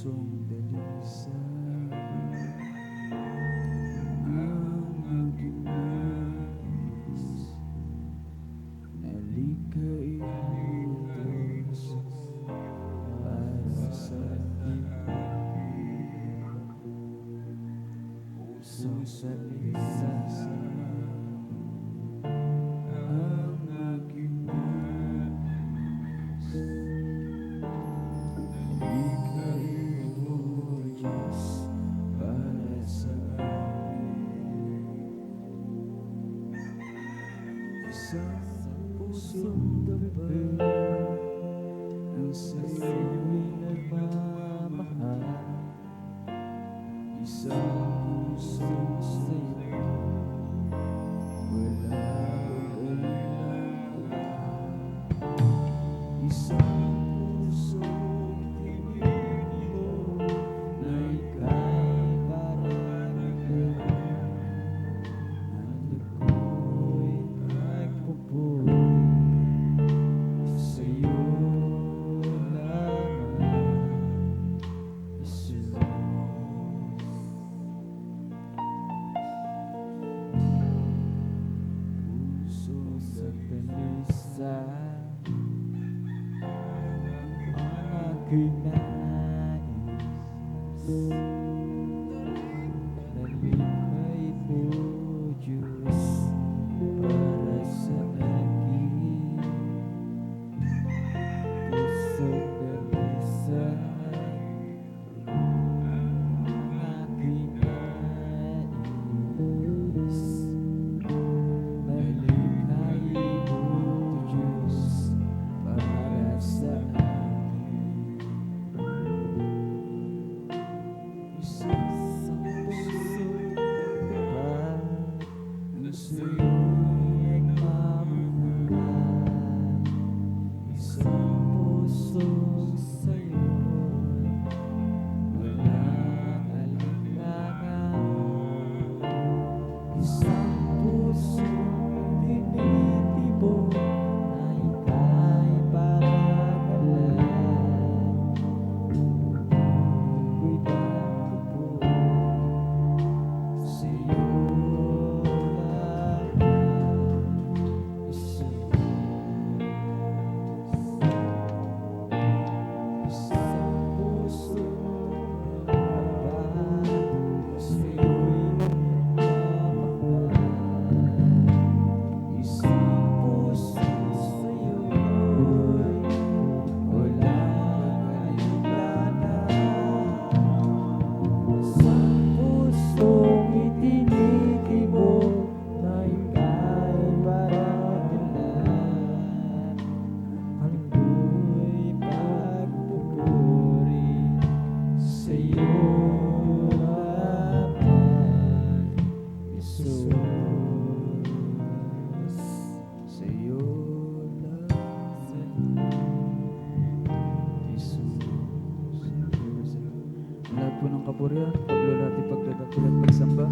pusong dalisay ang aking nais, nalikhain mo para sa akin. Pusong dalisay ang aking nais, nalikhain mo Diyos para sa akin. Isang pusong tapat ang sa'yo'y nagmamahal, isang pusong sa'yo walang alinlangan, isang pusong tinipid mo na ika'y parang ang ako'y nagpupuri sa'yo lamang, Jesus. Puso sa dalisay ang aking nais, nalikhain mo Diyos para sa akin. Puso dalisay ang aking nais, nalikhain mo Diyos para sa akin. Isang pusong tapat ang sa'yo'y nagmamahal, isang pusong sa'yo walang alinlangan, isang pusong tinitibok na ika'y parang alam, ako'y nagpupuri sa'yo lamang, Jesus. Isang pusong tapat sa'yo'y nagmamahal, isang pusong sa'yo'y walang alinlangan, isang pusong itinitibok na ika'y parang alam, ako'y pagpupuri sa'yo lamang, Jesus. Sa'yo lamang, Jesus. Lahat po ng kapurihan, paglulati, pagdadakil at pagsamba